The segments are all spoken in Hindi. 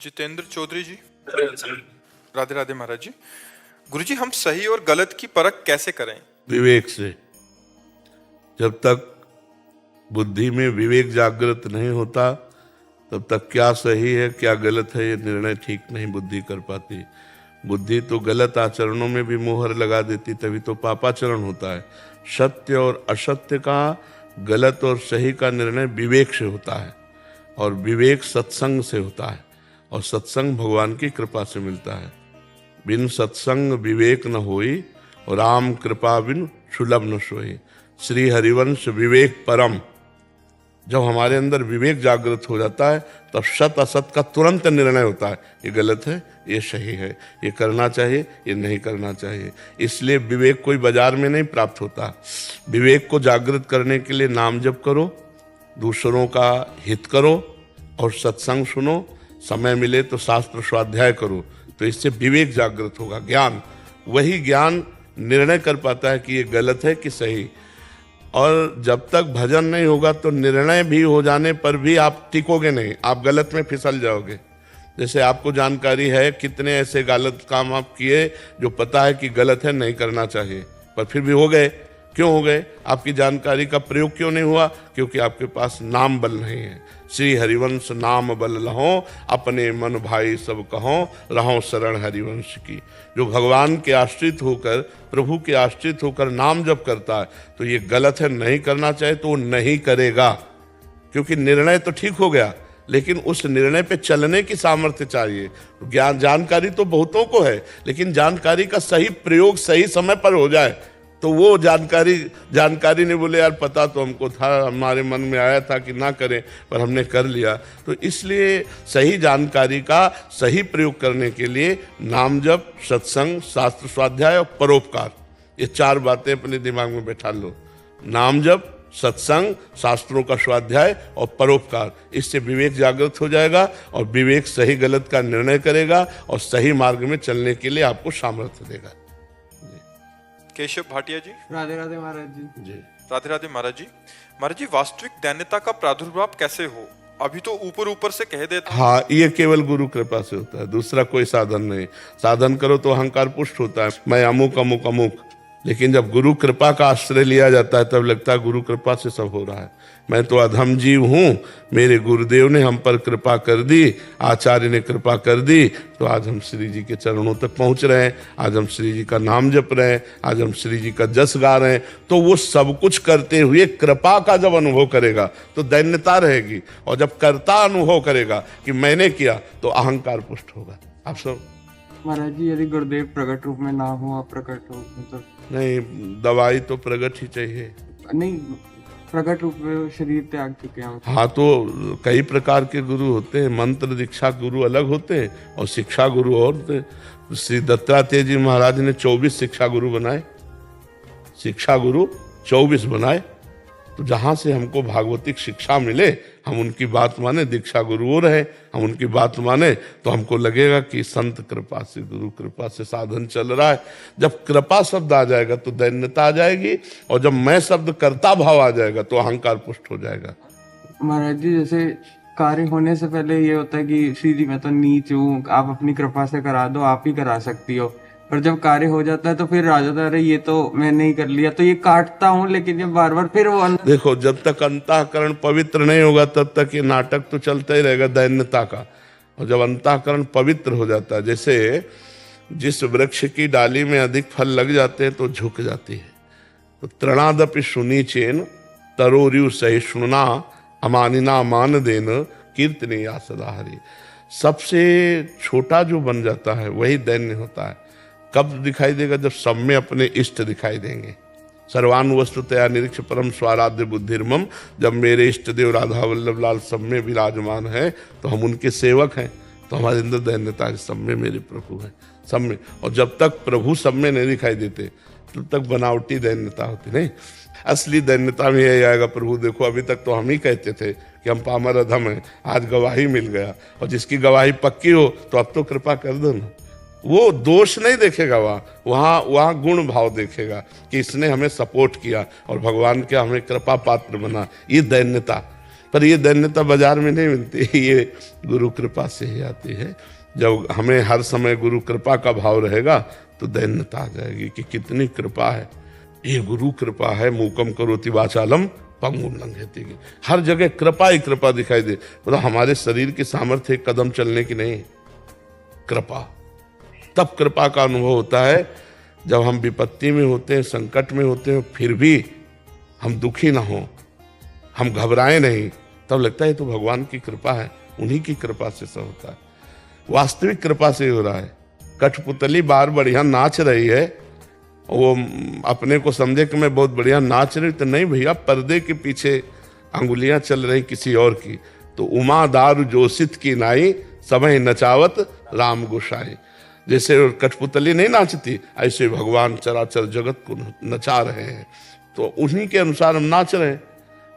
जितेंद्र चौधरी जी। राधे राधे महाराज जी। गुरुजी, हम सही और गलत की परख कैसे करें? विवेक से। जब तक बुद्धि में विवेक जागृत नहीं होता तब तक क्या सही है क्या गलत है ये निर्णय ठीक नहीं बुद्धि कर पाती। बुद्धि तो गलत आचरणों में भी मोहर लगा देती, तभी तो पापाचरण होता है। सत्य और असत्य का, गलत और सही का निर्णय विवेक से होता है, और विवेक सत्संग से होता है, और सत्संग भगवान की कृपा से मिलता है। बिन सत्संग विवेक न होई, और राम कृपा बिन सुलभ न सोई। श्री हरिवंश विवेक परम। जब हमारे अंदर विवेक जागृत हो जाता है तब सत असत का तुरंत निर्णय होता है, ये गलत है ये सही है, ये करना चाहिए ये नहीं करना चाहिए। इसलिए विवेक कोई बाजार में नहीं प्राप्त होता। विवेक को जागृत करने के लिए नाम जप करो, दूसरों का हित करो, और सत्संग सुनो, समय मिले तो शास्त्र स्वाध्याय करो, तो इससे विवेक जागृत होगा। ज्ञान, वही ज्ञान निर्णय कर पाता है कि ये गलत है कि सही। और जब तक भजन नहीं होगा तो निर्णय भी हो जाने पर भी आप टिकोगे नहीं, आप गलत में फिसल जाओगे। जैसे आपको जानकारी है कितने ऐसे गलत काम आप किए जो पता है कि गलत है, नहीं करना चाहिए, पर फिर भी हो गए। क्यों हो गए? आपकी जानकारी का प्रयोग क्यों नहीं हुआ? क्योंकि आपके पास नाम बल नहीं है। श्री हरिवंश नाम बल लहो, अपने मन भाई सब कहो, रहो शरण हरिवंश की। जो भगवान के आश्रित होकर, प्रभु के आश्रित होकर नाम जप करता है तो ये गलत है, नहीं करना चाहिए, तो वो नहीं करेगा। क्योंकि निर्णय तो ठीक हो गया, लेकिन उस निर्णय पे चलने की सामर्थ्य चाहिए। ज्ञान जानकारी तो बहुतों को है, लेकिन जानकारी का सही प्रयोग सही समय पर हो जाए तो वो जानकारी ने बोले यार पता तो हमको था, हमारे मन में आया था कि ना करें, पर हमने कर लिया। तो इसलिए सही जानकारी का सही प्रयोग करने के लिए नाम जप, सत्संग, शास्त्र स्वाध्याय और परोपकार, ये चार बातें अपने दिमाग में बैठा लो। नाम जप, सत्संग, शास्त्रों का स्वाध्याय और परोपकार, इससे विवेक जागृत हो जाएगा, और विवेक सही गलत का निर्णय करेगा और सही मार्ग में चलने के लिए आपको सामर्थ्य देगा। केशव भाटिया जी। राधे राधे महाराज जी। राधे राधे महाराज जी। महाराज जी, वास्तविक दैन्यता का प्रादुर्भाव कैसे हो? अभी तो ऊपर ऊपर से कह देते। हाँ, ये केवल गुरु कृपा से होता है, दूसरा कोई साधन नहीं। साधन करो तो अहंकार पुष्ट होता है, मैं अमुक अमुक अमुक। लेकिन जब गुरु कृपा का आश्रय लिया जाता है तब लगता है गुरु कृपा से सब हो रहा है। मैं तो अधम जीव हूँ, मेरे गुरुदेव ने हम पर कृपा कर दी, आचार्य ने कृपा कर दी, तो आज हम श्री जी के चरणों तक पहुँच रहे हैं, आज हम श्री जी का नाम जप रहे हैं, आज हम श्री जी का जस गा रहे हैं। तो वो सब कुछ करते हुए कृपा का जब अनुभव करेगा तो दैन्यता रहेगी, और जब कर्ता अनुभव करेगा कि मैंने किया तो अहंकार पुष्ट होगा। आप सब महाराज जी, यदि गुरुदेव प्रकट रूप में ना हो, अप्रकट हो मतलब नहीं, दवाई तो प्रगट ही चाहिए। नहीं, प्रकट रूप में शरीर त्याग चुके हैं। हाँ, तो कई प्रकार के गुरु होते हैं। मंत्र दीक्षा गुरु अलग होते हैं और शिक्षा गुरु और होते हैं। श्री दत्तात्रेय जी महाराज ने 24 शिक्षा गुरु बनाए, शिक्षा गुरु 24 बनाए। तो जहाँ से हमको भागवतिक शिक्षा मिले हम उनकी बात माने, दीक्षा गुरु और है, हम उनकी बात माने तो हमको लगेगा कि संत कृपा से, गुरु कृपा से साधन चल रहा है। जब कृपा शब्द आ जाएगा तो दैन्यता आ जाएगी, और जब मैं शब्द कर्ता भाव आ जाएगा तो अहंकार पुष्ट हो जाएगा। महाराज जी, जैसे कार्य होने से पहले ये होता है कि श्री जी मैं तो नीच हूँ, आप अपनी कृपा से करा दो, आप ही करा सकती हो। पर जब कार्य हो जाता है तो फिर आ जाता है अरे ये तो मैंने ही कर लिया, तो ये काटता हूँ, लेकिन जब बार बार फिर वो देखो, जब तक अंतःकरण पवित्र नहीं होगा तब तक ये नाटक तो चलता ही रहेगा दैन्यता का। और जब अंतःकरण पवित्र हो जाता है, जैसे जिस वृक्ष की डाली में अधिक फल लग जाते हैं तो झुक जाती है। तो तृणादपि सुनीचेन तरोरियु सहिष्णुना अमानिना मान देन कीर्तने या सदा हरि। सबसे छोटा जो बन जाता है वही दैन्य होता है। कब दिखाई देगा? जब सब में अपने इष्ट दिखाई देंगे। सर्वानुवस्तुतया निरीक्ष परम स्वाराध्य बुद्धिर्मम। जब मेरे इष्ट देव राधा वल्लभ लाल सब में विराजमान है तो हम उनके सेवक हैं, तो हमारे अंदर दैन्यता है, सब में मेरे प्रभु हैं, सब में। और जब तक प्रभु सब में नहीं दिखाई देते तब तक बनावटी दैन्यता होती नहीं। असली दैन्यता में यही आएगा, प्रभु देखो अभी तक तो हम ही कहते थे कि हम पामर अधम हैं, आज गवाही मिल गया, और जिसकी गवाही पक्की हो तो अब तो कृपा कर दो ना। वो दोष नहीं देखेगा, वहाँ गुण भाव देखेगा कि इसने हमें सपोर्ट किया और भगवान के हमें कृपा पात्र बना। ये दैन्यता, पर ये दैन्यता बाजार में नहीं मिलती, ये गुरु कृपा से ही आती है। जब हमें हर समय गुरु कृपा का भाव रहेगा तो दैन्यता आ जाएगी कि कितनी कृपा है, ये गुरु कृपा है। मूकम करोति वाचालम पंगुम लंघयति, हर जगह कृपा ही कृपा दिखाई दे। मतलब हमारे शरीर की सामर्थ्य एक कदम चलने की नहीं, कृपा। तब कृपा का अनुभव होता है जब हम विपत्ति में होते हैं, संकट में होते हैं, फिर भी हम दुखी ना हो, हम घबराए नहीं, तब लगता है तो भगवान की कृपा है, उन्हीं की कृपा से सब होता है। वास्तविक कृपा से हो रहा है। कठपुतली बाहर बढ़िया नाच रही है, वो अपने को समझे कि मैं बहुत बढ़िया नाच रही, तो नहीं भैया, पर्दे के पीछे अंगुलियां चल रही किसी और की। तो उमा दारू जोशित की नाई, समय नचावत राम गोसाई। जैसे कठपुतली नहीं नाचती, ऐसे भगवान चराचर जगत को नचा रहे हैं, तो उन्हीं के अनुसार हम नाच रहे हैं।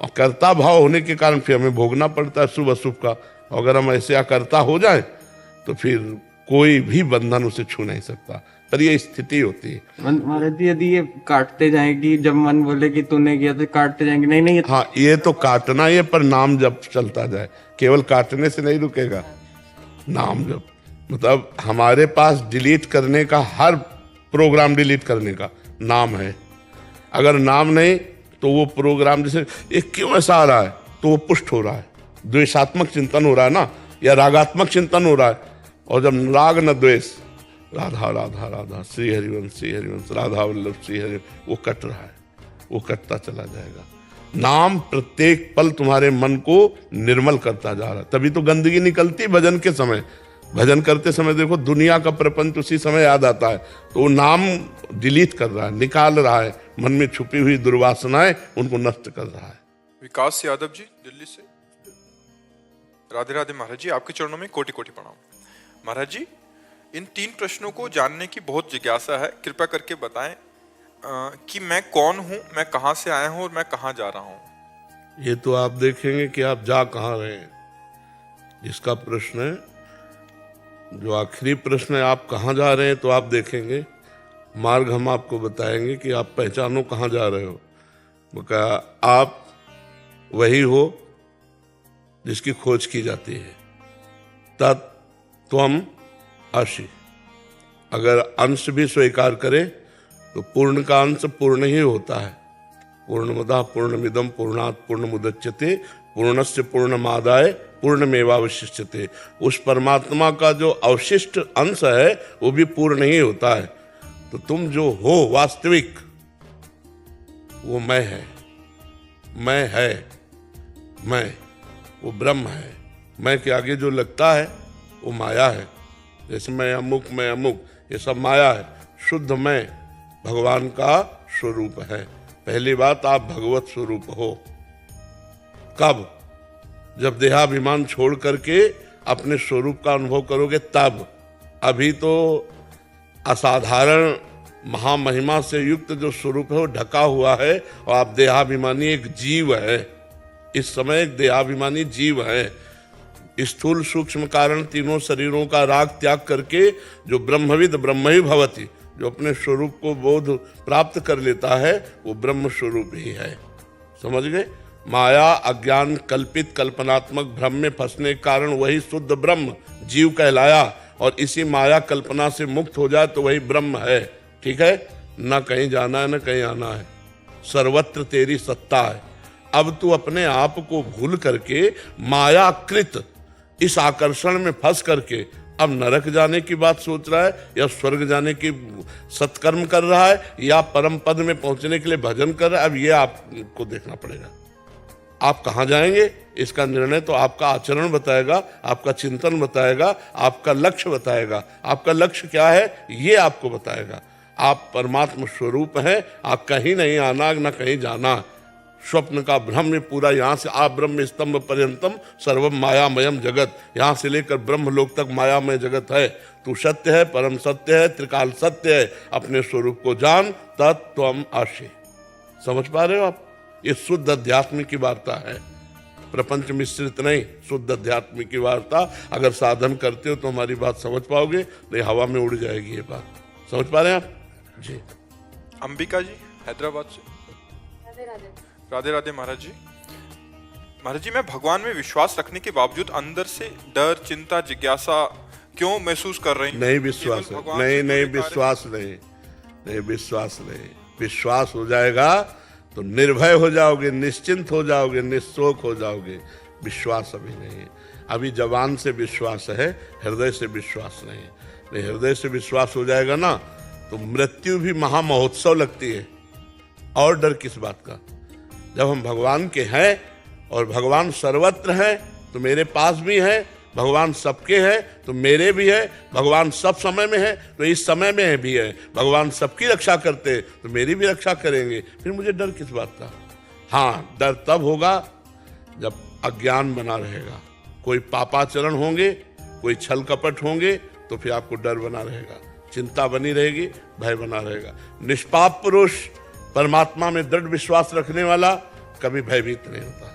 और कर्ता भाव होने के कारण फिर हमें भोगना पड़ता है शुभ अशुभ का। अगर हम ऐसे अकर्ता हो जाए तो फिर कोई भी बंधन उसे छू नहीं सकता, पर ये स्थिति होती है। महाराज जी, यदि ये काटते जाएंगी, जब मन बोले कि तूने किया तो काटते जाएंगे, नहीं नहीं हाँ, ये तो काटना ही है, पर नाम जब चलता जाए, केवल काटने से नहीं रुकेगा, नाम जब। मतलब हमारे पास डिलीट करने का, हर प्रोग्राम डिलीट करने का नाम है। अगर नाम नहीं तो वो प्रोग्राम, जैसे ये क्यों ऐसा आ रहा है, तो वो पुष्ट हो रहा है, द्वेषात्मक चिंतन हो रहा है ना, या रागात्मक चिंतन हो रहा है। और जब राग न द्वेष, राधा राधा राधा, श्री हरिवंश राधा वल्लभ श्री हरि, वो कट रहा है, वो कटता चला जाएगा। नाम प्रत्येक पल तुम्हारे मन को निर्मल करता जा रहा है। तभी तो गंदगी निकलती भजन के समय। भजन करते समय देखो दुनिया का प्रपंच उसी समय याद आता है, तो वो नाम डिलीट कर रहा है, निकाल रहा है, मन में छुपी हुई दुर्वासनाएं उनको नष्ट कर रहा है। विकास यादव जी दिल्ली से। राधे राधे महाराज जी, आपके चरणों में कोटि कोटि प्रणाम। महाराज जी, इन 3 प्रश्नों को जानने की बहुत जिज्ञासा है, कृपया करके बताएं कि मैं कौन हूं, मैं कहां से आया हूं और मैं कहां जा रहा हूं। ये तो आप देखेंगे कि आप जा कहां रहे हैं। जिसका प्रश्न है, जो आखिरी प्रश्न है, आप कहां जा रहे हैं, तो आप देखेंगे मार्ग हम आपको बताएंगे कि आप पहचानो कहां जा रहे हो। बोला आप वही हो जिसकी खोज की जाती है। तत्त्वम् असि। अगर अंश भी स्वीकार करे तो पूर्ण का अंश पूर्ण ही होता है। पूर्णमदः पूर्णमिदं पूर्णात् पूर्णमुदच्यते पूर्णस्य पूर्णमादाय पूर्णमेवावशिष्यते। उस परमात्मा का जो अवशिष्ट अंश है वो भी पूर्ण ही होता है। तो तुम जो हो वास्तविक, वो मैं है, मैं है, मैं वो ब्रह्म है। मैं के आगे जो लगता है वो माया है। जैसे मैं अमुक, ये सब माया है। शुद्ध मैं भगवान का स्वरूप है। पहली बात, आप भगवत स्वरूप हो। कब? जब देहाभिमान छोड़ करके अपने स्वरूप का अनुभव करोगे तब। अभी तो असाधारण महामहिमा से युक्त जो स्वरूप है वो ढका हुआ है, और आप देहाभिमानी एक जीव है। इस समय एक देहाभिमानी जीव है। स्थूल सूक्ष्म कारण तीनों शरीरों का राग त्याग करके जो ब्रह्मविद ब्रह्म ही भवति, जो अपने स्वरूप को बोध प्राप्त कर लेता है, वो ब्रह्म स्वरूप ही है। समझ गए? माया अज्ञान कल्पित कल्पनात्मक भ्रम में फंसने के कारण वही शुद्ध ब्रह्म जीव कहलाया, और इसी माया कल्पना से मुक्त हो जाए तो वही ब्रह्म है। ठीक है? न कहीं जाना है न कहीं आना है, सर्वत्र तेरी सत्ता है। अब तू अपने आप को भूल करके मायाकृत इस आकर्षण में फंस करके अब नरक जाने की बात सोच रहा है, या स्वर्ग जाने की सत्कर्म कर रहा है, या परम पद में पहुंचने के लिए भजन कर रहा है। अब ये आपको देखना पड़ेगा, आप कहाँ जाएंगे। इसका निर्णय तो आपका आचरण बताएगा, आपका चिंतन बताएगा, आपका लक्ष्य बताएगा। आपका लक्ष्य क्या है ये आपको बताएगा। आप परमात्मा स्वरूप हैं, आप कहीं नहीं आना न कहीं जाना। स्वप्न का भ्रम में पूरा, यहाँ से आप ब्रह्म स्तंभ पर्यंतम सर्वम मायामयम जगत, यहाँ से लेकर ब्रह्म लोक तक मायामय जगत है। तू सत्य है, परम सत्य है, त्रिकाल सत्य है। अपने स्वरूप को जान, तत्त्वम् असि। समझ पा रहे हो आप? ये शुद्ध अध्यात्म की वार्ता है, प्रपंच मिश्रित नहीं, शुद्ध अध्यात्म की वार्ता। अगर साधन करते हो तो हमारी बात समझ पाओगे, नहीं हवा में उड़ जाएगी ये बात। समझ पा रहे हैं आप जी? अंबिका जी हैदराबाद से। राधे राधे महाराज जी, महाराज जी, मैं भगवान में विश्वास रखने के बावजूद अंदर से डर, चिंता, जिज्ञासा क्यों महसूस कर रही हूं? नहीं विश्वास केवल है, भगवान नहीं से नहीं जुड़े कार्य- विश्वास नहीं, नहीं विश्वास नहीं। विश्वास हो जाएगा तो निर्भय हो जाओगे, निश्चिंत हो जाओगे, निशोक हो जाओगे। विश्वास अभी नहीं है, अभी जबान से विश्वास है, हृदय से विश्वास नहीं। नहीं, हृदय से विश्वास हो जाएगा ना तो मृत्यु भी महामहोत्सव लगती है। और डर किस बात का? जब हम भगवान के हैं और भगवान सर्वत्र है तो मेरे पास भी है, भगवान सबके है तो मेरे भी है, भगवान सब समय में है तो इस समय में भी है, भगवान सबकी रक्षा करते हैं तो मेरी भी रक्षा करेंगे। फिर मुझे डर किस बात का? हाँ, डर तब होगा जब अज्ञान बना रहेगा, कोई पापाचरण होंगे, कोई छल कपट होंगे तो फिर आपको डर बना रहेगा, चिंता बनी रहेगी, भय बना रहेगा। निष्पाप पुरुष, परमात्मा में दृढ़ विश्वास रखने वाला कभी भयभीत नहीं होता।